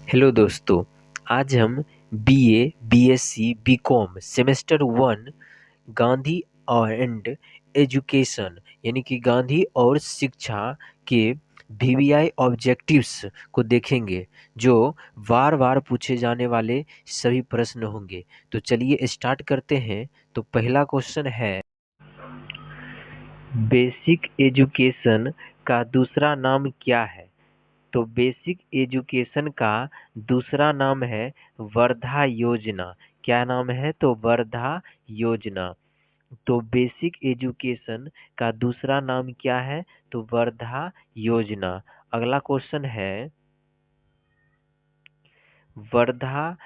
Hello दोस्तों। आज हम BA, BSc, BCom semester 1 Gandhi and education यानी कि गांधी और शिक्षा के वीवीआई ऑब्जेक्टिव्स को देखेंगे, जो बार बार पूछे जाने वाले सभी प्रश्न होंगे। तो चलिए स्टार्ट करते हैं। तो पहला क्वेश्चन है, बेसिक एजुकेशन का दूसरा नाम क्या है? तो बेसिक एजुकेशन का दूसरा नाम है वर्धा योजना। क्या नाम है? तो वर्धा योजना। तो बेसिक एजुकेशन का दूसरा नाम क्या है? तो वर्धा योजना। अगला क्वेश्चन है, वर्धा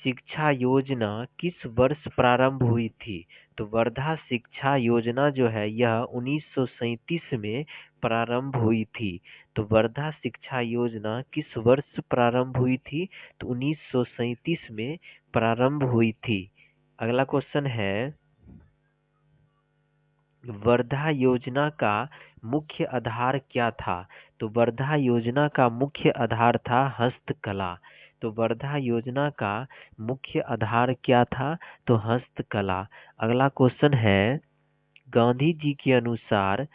शिक्षा योजना किस वर्ष प्रारंभ हुई थी? तो वर्धा शिक्षा योजना जो है यह 1937 में प्रारंभ हुई थी। तो वर्धा शिक्षा योजना किस वर्ष प्रारंभ हुई थी? तो 1937 में प्रारंभ हुई थी। अगला क्वेश्चन है, वर्धा योजना का मुख्य आधार क्या था? तो वर्धा योजना का मुख्य आधार था हस्तकला। तो वर्धा योजना का मुख्य आधार क्या था? तो हस्तकला। अगला क्वेश्चन है, गांधी जी के अनुसार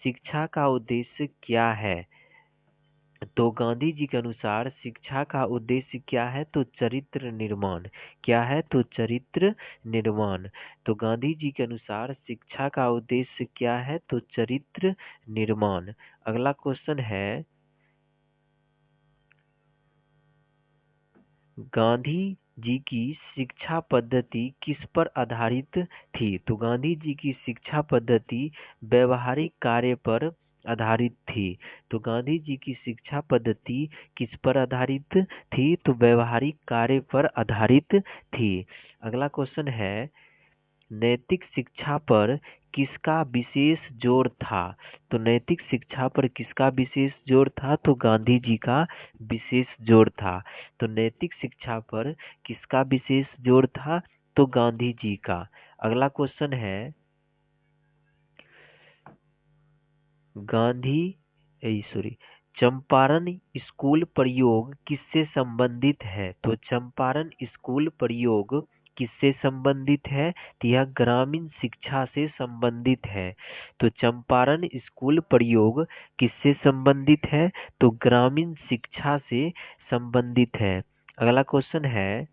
शिक्षा का उद्देश्य क्या है? तो गांधी जी के अनुसार शिक्षा का उद्देश्य क्या है? तो चरित्र निर्माण। क्या है? तो चरित्र निर्माण। तो गांधी जी के अनुसार शिक्षा का उद्देश्य क्या है? तो चरित्र निर्माण। अगला क्वेश्चन है, गांधी जी की शिक्षा पद्धति किस पर आधारित थी? तो गांधी जी की शिक्षा पद्धति व्यवहारिक कार्य पर आधारित थी। तो गांधी जी की शिक्षा पद्धति किस पर आधारित थी? तो व्यवहारिक कार्य पर आधारित थी। अगला क्वेश्चन है, नैतिक शिक्षा पर किसका विशेष जोर था? तो नैतिक शिक्षा पर किसका विशेष जोर था? तो गांधी जी का विशेष जोर था। तो नैतिक शिक्षा पर किसका विशेष जोर था? तो गांधी जी का। अगला क्वेश्चन है, गांधी सॉरी चंपारण स्कूल प्रयोग किससे संबंधित है? तो चंपारण स्कूल प्रयोग किससे संबंधित है? तो यह ग्रामीण शिक्षा से संबंधित है। तो चंपारण स्कूल प्रयोग किससे संबंधित है? तो ग्रामीण शिक्षा से संबंधित है। अगला क्वेश्चन है,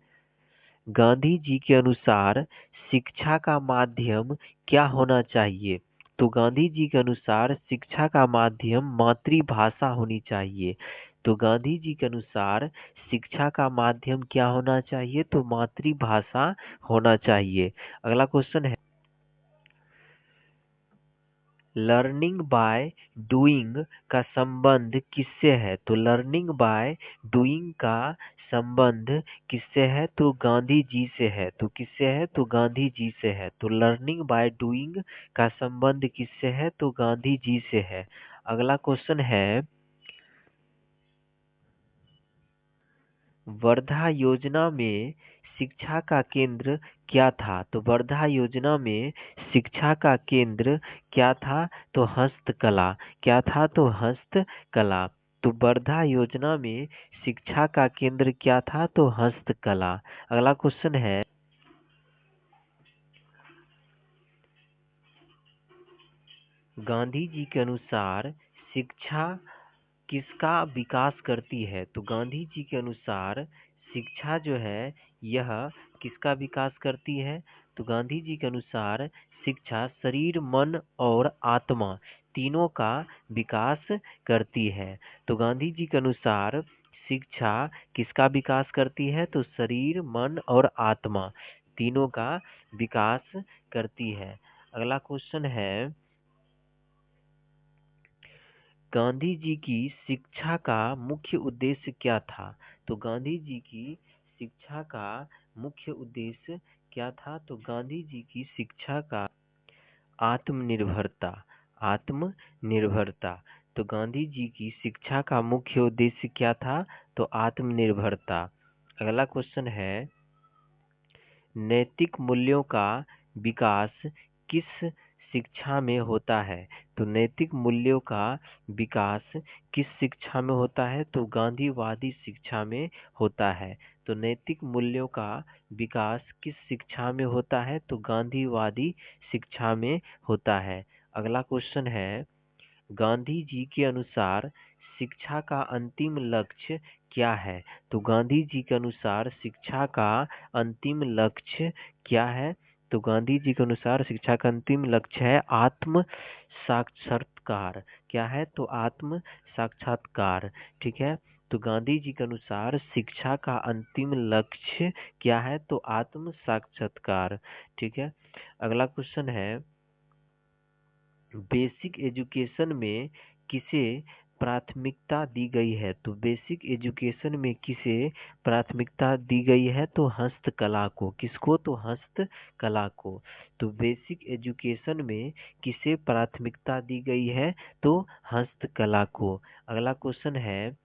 गांधी जी के अनुसार शिक्षा का माध्यम क्या होना चाहिए? तो गांधी जी के अनुसार शिक्षा का माध्यम मातृभाषा होनी चाहिए। तो गांधी जी के अनुसार शिक्षा का माध्यम क्या होना चाहिए? तो मातृभाषा होना चाहिए। अगला क्वेश्चन है, लर्निंग बाय डूइंग का संबंध किससे है? तो लर्निंग बाय डूइंग का संबंध किससे है? तो गांधी जी से है। तो किससे है? तो गांधी जी से है। तो लर्निंग बाय डूइंग का संबंध किससे है? तो गांधी जी से है। अगला क्वेश्चन है, वर्धा योजना में शिक्षा का केंद्र क्या था? तो वर्धा योजना में शिक्षा का केंद्र क्या था? तो हस्तकला। क्या था? तो हस्तकला। तो वर्धा योजना में शिक्षा का केंद्र क्या था? तो हस्तकला। अगला क्वेश्चन है, गांधी जी के अनुसार शिक्षा किसका विकास करती है? तो गांधी जी के अनुसार शिक्षा जो है यह किसका विकास करती है? तो गांधी जी के अनुसार शिक्षा शरीर, मन और आत्मा तीनों का विकास करती है। तो गांधी जी के अनुसार शिक्षा किसका विकास करती है? तो शरीर, मन और आत्मा तीनों का विकास करती है। अगला क्वेश्चन है, गांधी जी की शिक्षा का मुख्य उद्देश्य क्या था? तो गांधी जी की शिक्षा का मुख्य उद्देश्य क्या था? तो गांधी जी की शिक्षा का आत्मनिर्भरता। आत्मनिर्भरता। तो गांधी जी की शिक्षा का मुख्य उद्देश्य क्या था? तो आत्मनिर्भरता। अगला क्वेश्चन है, नैतिक मूल्यों का विकास किस शिक्षा में होता है? तो नैतिक मूल्यों का विकास किस शिक्षा में होता है? तो गांधीवादी शिक्षा में होता है। तो नैतिक मूल्यों का विकास किस शिक्षा में होता है? तो गांधीवादी शिक्षा में होता है। अगला क्वेश्चन है, गांधी जी के अनुसार शिक्षा का अंतिम लक्ष्य क्या है? तो गांधी जी के अनुसार शिक्षा का अंतिम लक्ष्य क्या है? तो गांधी जी के अनुसार शिक्षा का अंतिम लक्ष्य है आत्म साक्षात्कार। क्या है? तो आत्म साक्षात्कार। ठीक है। तो गांधी जी के अनुसार शिक्षा का अंतिम लक्ष्य क्या है? तो आत्म साक्षात्कार। ठीक है। अगला क्वेश्चन है, बेसिक एजुकेशन में किसे प्राथमिकता दी गई है? तो बेसिक एजुकेशन में किसे प्राथमिकता दी गई है? तो हस्तकला को। किसको? तो हस्तकला को। तो बेसिक एजुकेशन में किसे प्राथमिकता दी गई है? तो हस्तकला को। अगला क्वेश्चन है,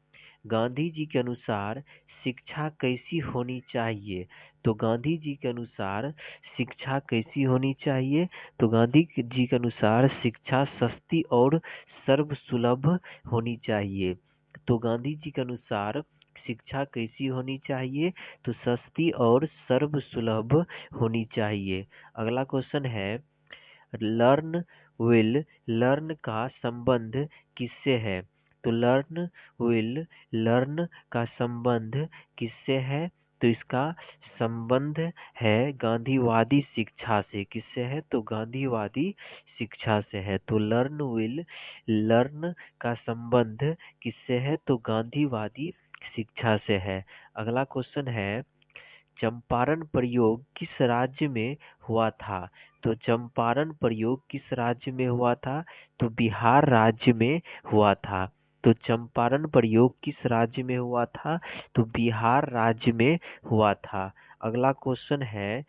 गांधी जी के अनुसार शिक्षा कैसी होनी चाहिए? तो गांधी जी के अनुसार शिक्षा कैसी होनी चाहिए? तो गांधी जी के अनुसार शिक्षा सस्ती और सर्वसुलभ होनी चाहिए। तो गांधी जी के अनुसार शिक्षा कैसी होनी चाहिए? तो सस्ती और सर्वसुलभ होनी चाहिए। अगला क्वेश्चन है, लर्न विल लर्न का संबंध किससे है? तो लर्न विल लर्न का संबंध किससे है? तो इसका संबंध है गांधीवादी शिक्षा से। किससे है? तो गांधीवादी शिक्षा से है। तो लर्न विल लर्न का संबंध किससे है? तो गांधीवादी शिक्षा से है। अगला क्वेश्चन है, चंपारण प्रयोग किस राज्य में हुआ था? तो चंपारण प्रयोग किस राज्य में हुआ था? तो बिहार राज्य में हुआ था। तो चंपारण प्रयोग किस राज्य में हुआ था? तो बिहार राज्य में हुआ था। अगला क्वेश्चन है,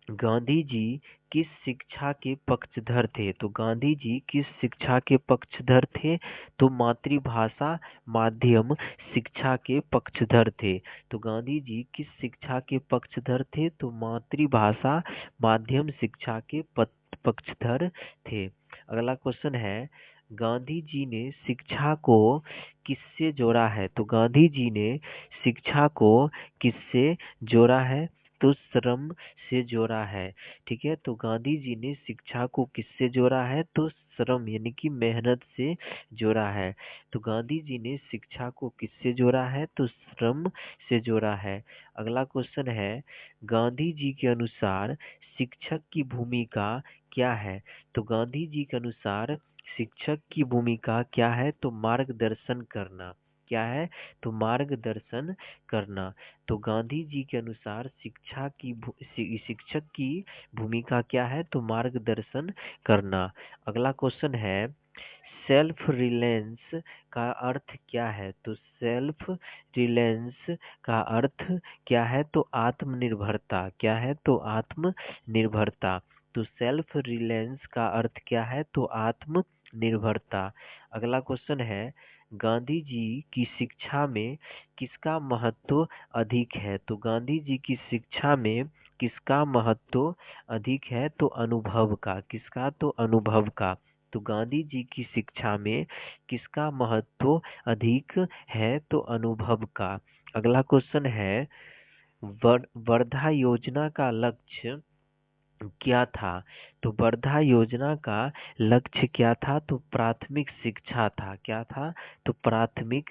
गांधी जी किस शिक्षा के पक्षधर थे? तो गांधी जी किस शिक्षा के पक्षधर थे? तो मातृभाषा माध्यम शिक्षा के पक्षधर थे। तो गांधी जी किस शिक्षा के पक्षधर थे? तो मातृभाषा माध्यम शिक्षा के पक्षधर थे। अगला क्वेश्चन है, गांधी जी ने शिक्षा को किससे जोड़ा है? तो गांधी जी ने शिक्षा को किससे जोड़ा है? तो श्रम से जोड़ा है। ठीक है। तो गांधी जी ने शिक्षा को किससे जोड़ा है? तो श्रम यानी कि मेहनत से जोड़ा है। तो गांधी जी ने शिक्षा को किससे जोड़ा है? तो श्रम से जोड़ा है। अगला क्वेश्चन है, गांधी जी के अनुसार शिक्षक की भूमिका क्या है? तो गांधी जी के अनुसार शिक्षक की भूमिका क्या है? तो मार्गदर्शन करना। क्या है? तो मार्गदर्शन करना। तो गांधी जी के अनुसार शिक्षक की भूमिका क्या है? तो मार्गदर्शन करना। अगला क्वेश्चन है, सेल्फ रिलायंस का अर्थ क्या है? तो सेल्फ रिलायंस का अर्थ क्या है? तो आत्मनिर्भरता। क्या है? तो आत्मनिर्भरता। तो सेल्फ रिलायंस का अर्थ क्या है? तो आत्मनिर्भरता। अगला क्वेश्चन है, गांधी जी की शिक्षा में किसका महत्व अधिक है? तो गांधी जी की शिक्षा में किसका महत्व अधिक है? तो अनुभव का। किसका? तो अनुभव का। तो गांधी जी की शिक्षा में किसका महत्व अधिक है? तो अनुभव का। अगला क्वेश्चन है, वर्धा योजना का लक्ष्य क्या था? तो वर्धा योजना का लक्ष्य क्या था? तो प्राथमिक शिक्षा था। क्या था? तो प्राथमिक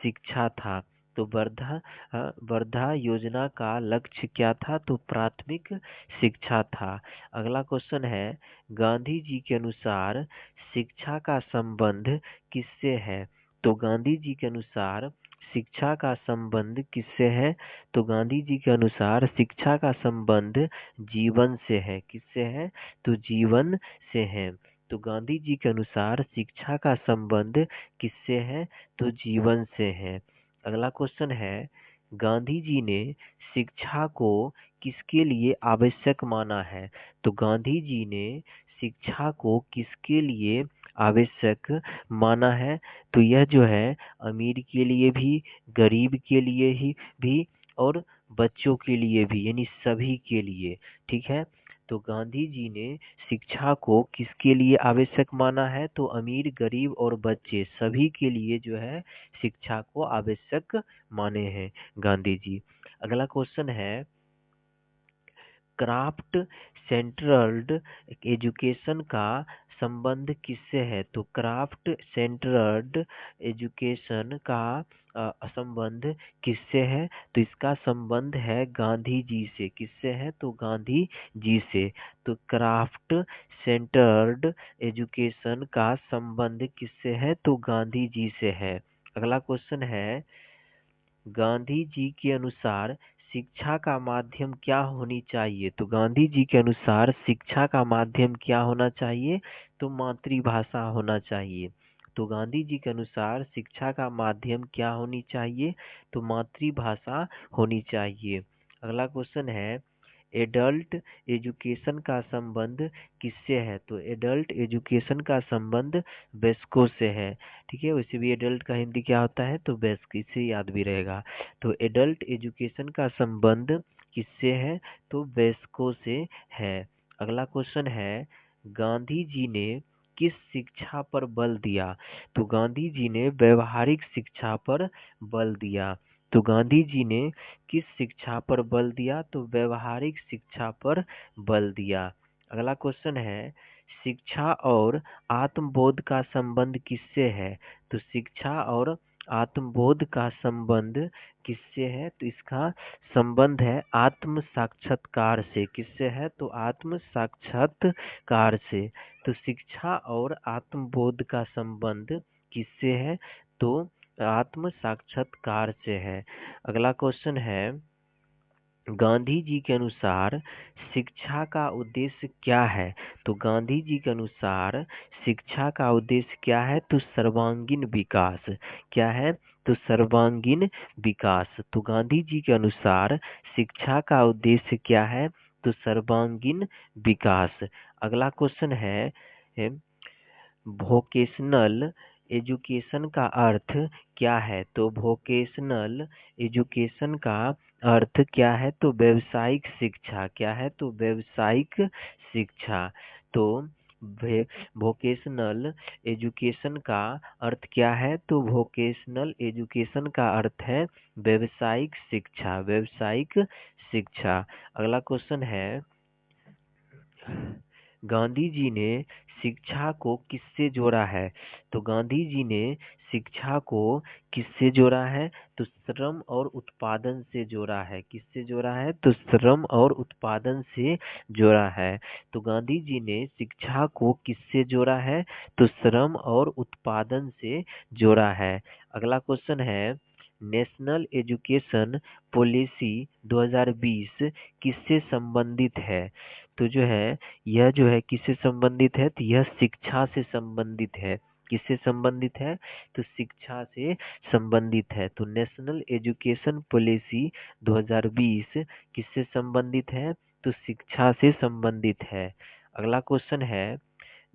शिक्षा था। तो वर्धा योजना का लक्ष्य क्या था? तो प्राथमिक शिक्षा था। अगला क्वेश्चन है, गांधी जी के अनुसार शिक्षा का संबंध किससे है? तो गांधी जी के अनुसार शिक्षा का संबंध किससे है? तो गांधी जी के अनुसार शिक्षा का संबंध जीवन से है। किससे है? तो जीवन से है। तो गांधी जी के अनुसार शिक्षा का संबंध किससे है? तो जीवन से है। अगला क्वेश्चन है, गांधी जी ने शिक्षा को किसके लिए आवश्यक माना है? तो गांधी जी ने शिक्षा को किसके लिए आवश्यक माना है? तो यह जो है अमीर के लिए भी, गरीब के लिए ही भी और बच्चों के लिए भी, यानी सभी के लिए। ठीक है। तो गांधी जी ने शिक्षा को किसके लिए आवश्यक माना है? तो अमीर, गरीब और बच्चे सभी के लिए जो है शिक्षा को आवश्यक माने हैं गांधी जी। अगला क्वेश्चन है, क्राफ्ट सेंट्रल्ड एजुकेशन का संबंध किससे है? तो क्राफ्ट सेंट्रल्ड एजुकेशन का संबंध किससे है? तो इसका संबंध है गांधी जी से। किससे है? तो गांधी जी से। तो क्राफ्ट सेंटर्ड एजुकेशन का संबंध किससे है? तो गांधी जी से है। अगला क्वेश्चन है, गांधी जी के अनुसार शिक्षा का माध्यम क्या होनी चाहिए? तो गांधी जी के अनुसार शिक्षा का माध्यम क्या होना चाहिए? तो मातृभाषा होना चाहिए। तो गांधी जी के अनुसार शिक्षा का माध्यम क्या होनी चाहिए? तो मातृभाषा होनी चाहिए। अगला क्वेश्चन है, एडल्ट एजुकेशन का संबंध किससे है? तो एडल्ट एजुकेशन का संबंध वयस्कों से है। ठीक है, वैसे भी एडल्ट का हिंदी क्या होता है? तो वयस्क, इससे याद भी रहेगा। तो एडल्ट एजुकेशन का संबंध किससे है? तो वयस्कों से है। अगला क्वेश्चन है, गांधी जी ने किस शिक्षा पर बल दिया? तो गांधी जी ने व्यवहारिक शिक्षा पर बल दिया। तो गांधी जी ने किस शिक्षा पर बल दिया? तो व्यवहारिक शिक्षा पर बल दिया। अगला क्वेश्चन है, शिक्षा और आत्मबोध का संबंध किससे है? तो शिक्षा और आत्मबोध का संबंध किससे है? तो इसका संबंध है आत्म साक्षात्कार से। किससे है? तो आत्म साक्षात्कार से। तो शिक्षा और आत्मबोध का संबंध किससे है? तो आत्म साक्षात्कार से है। अगला क्वेश्चन है, गांधी जी के अनुसार शिक्षा का उद्देश्य क्या है? तो गांधी जी के अनुसार शिक्षा का उद्देश्य क्या है? तो सर्वांगीण विकास। क्या है? तो सर्वांगीण विकास। तो गांधी जी के अनुसार शिक्षा का उद्देश्य क्या है? तो सर्वांगीण विकास। अगला क्वेश्चन है, वोकेशनल एजुकेशन का अर्थ क्या है? तो वोकेशनल एजुकेशन का अर्थ क्या है? तो व्यावसायिक शिक्षा। क्या है? तो व्यावसायिक शिक्षा। तो वोकेशनल एजुकेशन का अर्थ क्या है? तो वोकेशनल एजुकेशन का अर्थ है व्यावसायिक शिक्षा। व्यावसायिक शिक्षा। अगला क्वेश्चन है, गांधी जी ने शिक्षा को किससे जोड़ा है? तो गांधी जी ने शिक्षा को किससे जोड़ा है? तो श्रम और उत्पादन से जोड़ा है। किससे जोड़ा है? तो श्रम और उत्पादन से जोड़ा है। तो गांधी जी ने शिक्षा को किससे जोड़ा है? तो श्रम और उत्पादन से जोड़ा है। अगला क्वेश्चन है, नेशनल एजुकेशन पॉलिसी 2020 किससे संबंधित है? तो जो है यह जो है किससे संबंधित है? तो यह शिक्षा से संबंधित है। किससे संबंधित है? तो शिक्षा से संबंधित है। तो नेशनल एजुकेशन पॉलिसी 2020 किससे संबंधित है? तो शिक्षा से संबंधित है। अगला क्वेश्चन है,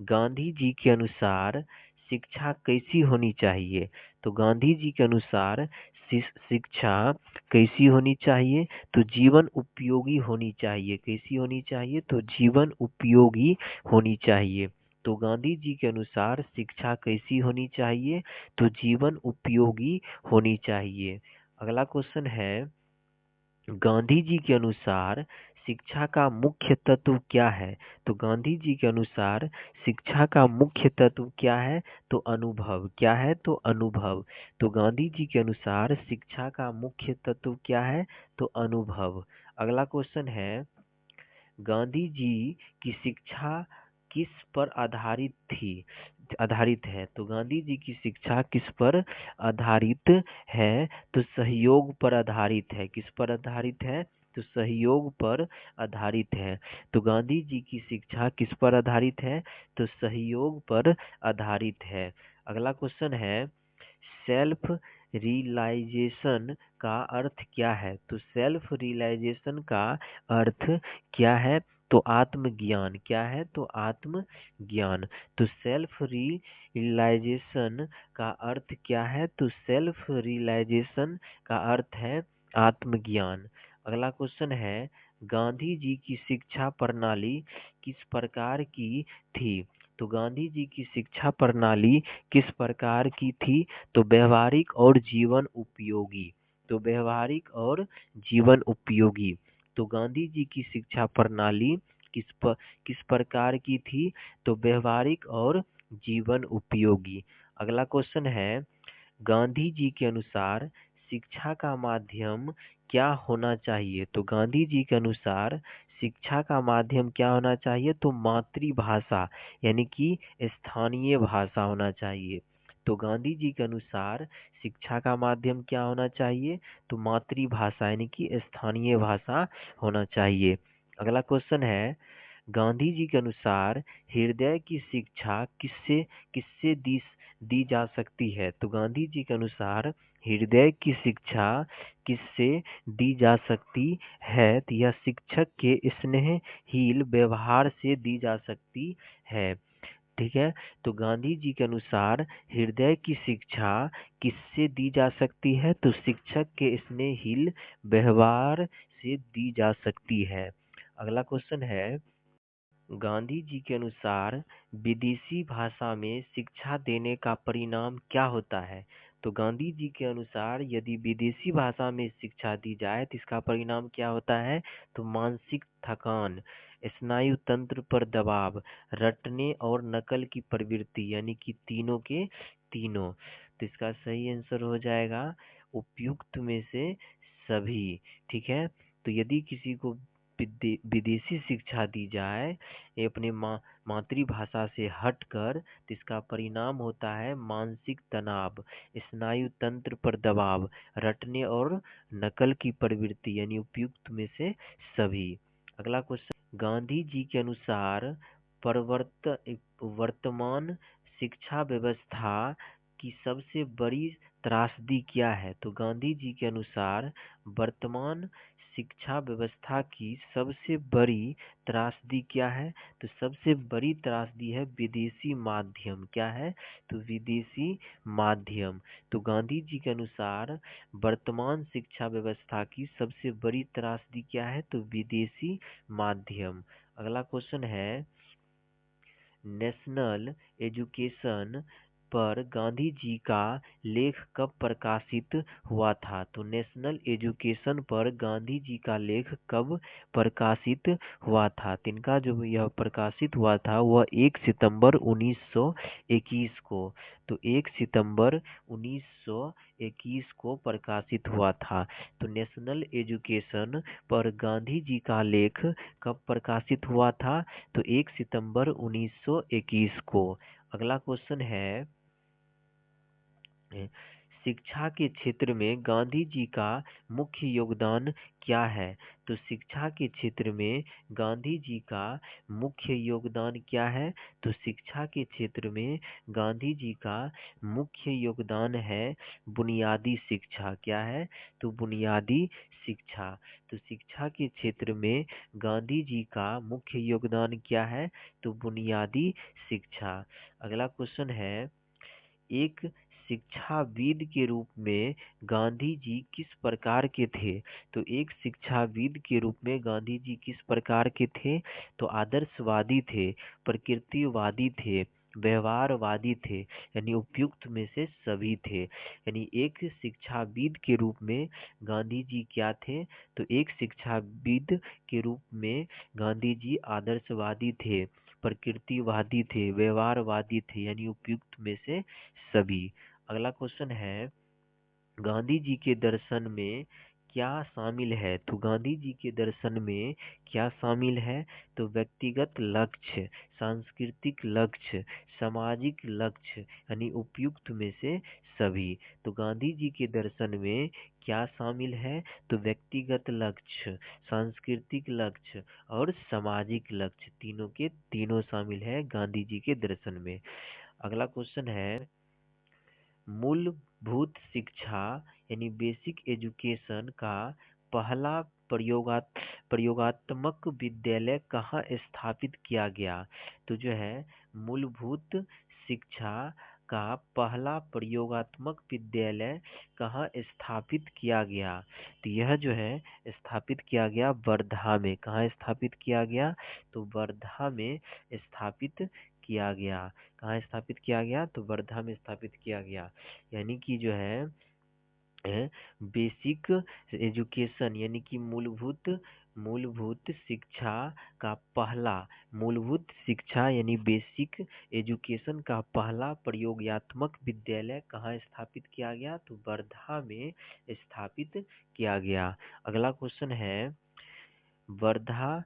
गांधी जी के अनुसार शिक्षा कैसी होनी चाहिए? तो गांधी जी के अनुसार शिक्षा कैसी होनी चाहिए? तो जीवन उपयोगी होनी चाहिए। कैसी होनी चाहिए? तो जीवन उपयोगी होनी चाहिए। तो गांधी जी के अनुसार शिक्षा कैसी होनी चाहिए? तो जीवन उपयोगी होनी चाहिए। अगला क्वेश्चन है, गांधी जी के अनुसार शिक्षा का मुख्य तत्व क्या है? तो गांधी जी के अनुसार शिक्षा का मुख्य तत्व क्या है? तो अनुभव। क्या है? तो अनुभव। तो गांधी जी के अनुसार शिक्षा का मुख्य तत्व क्या है? तो अनुभव। अगला क्वेश्चन है, गांधी जी की शिक्षा किस पर आधारित है? तो गांधी जी की शिक्षा किस पर आधारित है? तो सहयोग पर आधारित है। किस पर आधारित है? तो सहयोग पर आधारित है। तो गांधी जी की शिक्षा किस पर आधारित है? तो सहयोग पर आधारित है। अगला क्वेश्चन है, सेल्फ रियलाइजेशन का अर्थ क्या है? तो सेल्फ रियलाइजेशन का अर्थ क्या है? तो आत्मज्ञान। क्या है? तो आत्मज्ञान। तो सेल्फ रियलाइजेशन का अर्थ क्या है? तो सेल्फ रियलाइजेशन का अर्थ है आत्मज्ञान। अगला क्वेश्चन है, गांधी जी की शिक्षा प्रणाली किस प्रकार की थी? तो गांधी जी की शिक्षा प्रणाली किस प्रकार की थी? तो व्यवहारिक और जीवन उपयोगी। तो व्यवहारिक और जीवन उपयोगी। तो गांधी जी की शिक्षा प्रणाली किस प्रकार की थी? तो व्यवहारिक और जीवन उपयोगी। अगला क्वेश्चन है, गांधी जी के अनुसार शिक्षा का माध्यम क्या होना चाहिए? तो गांधी जी के अनुसार शिक्षा का माध्यम क्या होना चाहिए? तो मातृभाषा यानी कि स्थानीय भाषा होना चाहिए। तो गांधी जी के अनुसार शिक्षा का माध्यम क्या होना चाहिए? तो मातृभाषा यानी कि स्थानीय भाषा होना चाहिए। अगला क्वेश्चन है, गांधी जी के अनुसार हृदय की शिक्षा किससे किससे दी जा सकती है? तो गांधी जी के अनुसार हृदय की शिक्षा किससे दी जा सकती है? तो यह शिक्षक के स्नेहहीन व्यवहार से दी जा सकती है। ठीक है, तो गांधी जी के अनुसार हृदय की शिक्षा किससे दी जा सकती है? तो शिक्षक के स्नेहहीन व्यवहार से दी जा सकती है। अगला क्वेश्चन है, गांधी जी के अनुसार विदेशी भाषा में शिक्षा देने का परिणाम क्या होता है? तो गांधी जी के अनुसार यदि विदेशी भाषा में शिक्षा दी जाए तो इसका परिणाम क्या होता है? तो मानसिक थकान, स्नायु तंत्र पर दबाव, रटने और नकल की प्रवृत्ति यानी कि तीनों के तीनों। तो इसका सही आंसर हो जाएगा उपयुक्त में से सभी। ठीक है, तो यदि किसी को विदेशी शिक्षा दी जाए ये अपने मातृभाषा से हटकर, तो इसका परिणाम होता है मानसिक तनाव, स्नायु तंत्र पर दबाव, रटने और नकल की प्रवृत्ति यानी उपयुक्त में से सभी। अगला क्वेश्चन, गांधी जी के अनुसार वर्तमान शिक्षा व्यवस्था की सबसे बड़ी त्रासदी क्या है? तो गांधी जी के अनुसार वर्तमान शिक्षा व्यवस्था की सबसे बड़ी त्रासदी क्या है? तो सबसे बड़ी त्रासदी है विदेशी माध्यम। क्या है? तो विदेशी माध्यम। तो गांधी जी के अनुसार वर्तमान शिक्षा व्यवस्था की सबसे बड़ी त्रासदी क्या है? तो विदेशी माध्यम। अगला क्वेश्चन है, नेशनल एजुकेशन पर गांधी जी का लेख कब प्रकाशित हुआ था? तो नेशनल एजुकेशन पर गांधी जी का लेख कब प्रकाशित हुआ था? तो इनका जो यह प्रकाशित हुआ था वह 1 सितंबर 1921 को। तो 1 सितंबर 1921 को प्रकाशित हुआ था। तो नेशनल एजुकेशन पर गांधी जी का लेख कब प्रकाशित हुआ था? तो 1 सितंबर 1921 को। अगला क्वेश्चन है, शिक्षा के क्षेत्र में गांधी जी का मुख्य योगदान क्या है? तो शिक्षा के क्षेत्र में गांधी जी का मुख्य योगदान क्या है? तो शिक्षा के क्षेत्र में गांधी जी का मुख्य योगदान है बुनियादी शिक्षा। क्या है? तो बुनियादी शिक्षा। तो शिक्षा के क्षेत्र में गांधी जी का मुख्य योगदान क्या है? तो बुनियादी शिक्षा। अगला क्वेश्चन है, एक शिक्षाविद के रूप में गांधी जी किस प्रकार के थे? तो एक शिक्षाविद के रूप में गांधी जी किस प्रकार के थे? तो आदर्शवादी थे, प्रकृतिवादी थे, व्यवहारवादी थे यानी उपयुक्त में से सभी थे। यानी एक शिक्षाविद के रूप में गांधी जी क्या थे? तो एक शिक्षाविद के रूप में गांधी जी आदर्शवादी थे, प्रकृतिवादी थे, व्यवहारवादी थे यानी उपयुक्त में से सभी। अगला क्वेश्चन है, गांधी जी के दर्शन में क्या शामिल है? तो गांधी जी के दर्शन में क्या शामिल है? तो व्यक्तिगत लक्ष्य, सांस्कृतिक लक्ष्य, सामाजिक लक्ष्य यानी उपयुक्त में से सभी। तो गांधी जी के दर्शन में क्या शामिल है? तो व्यक्तिगत लक्ष्य, सांस्कृतिक लक्ष्य और सामाजिक लक्ष्य तीनों के तीनों शामिल है गांधी जी के दर्शन में। अगला क्वेश्चन है, मूलभूत शिक्षा यानी बेसिक एजुकेशन का पहला प्रयोगात्मक विद्यालय कहाँ स्थापित किया गया? तो जो है मूलभूत शिक्षा का पहला प्रयोगात्मक विद्यालय कहाँ स्थापित किया गया? तो यह जो है स्थापित किया गया वर्धा में। कहाँ स्थापित किया गया? तो वर्धा में स्थापित किया गया। कहाँ स्थापित किया गया? तो वर्धा में स्थापित किया गया। यानी कि जो है बेसिक एजुकेशन यानी कि मूलभूत मूलभूत शिक्षा का पहला मूलभूत शिक्षा यानी बेसिक एजुकेशन का पहला प्रयोगात्मक विद्यालय कहाँ स्थापित किया गया? तो वर्धा में स्थापित किया गया। अगला क्वेश्चन है, वर्धा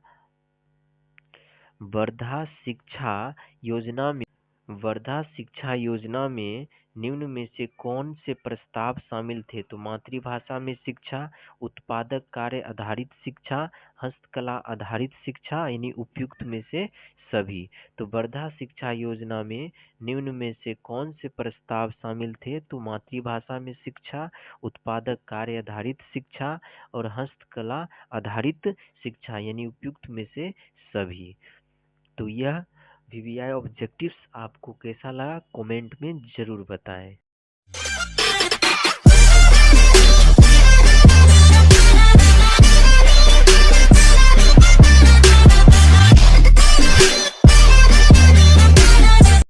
वर्धा शिक्षा योजना में वर्धा शिक्षा योजना में निम्न में से कौन से प्रस्ताव शामिल थे? तो मातृभाषा में शिक्षा, उत्पादक कार्य आधारित शिक्षा, हस्तकला आधारित शिक्षा, यानी उपयुक्त में से सभी। तो वर्धा शिक्षा योजना में निम्न में से कौन से प्रस्ताव शामिल थे? तो मातृभाषा में शिक्षा, उत्पादक कार्य आधारित शिक्षा और हस्तकला आधारित शिक्षा, यानी उपयुक्त में से सभी। तो यह वीवीआई ऑब्जेक्टिव्स आपको कैसा लगा कमेंट में जरूर बताएं।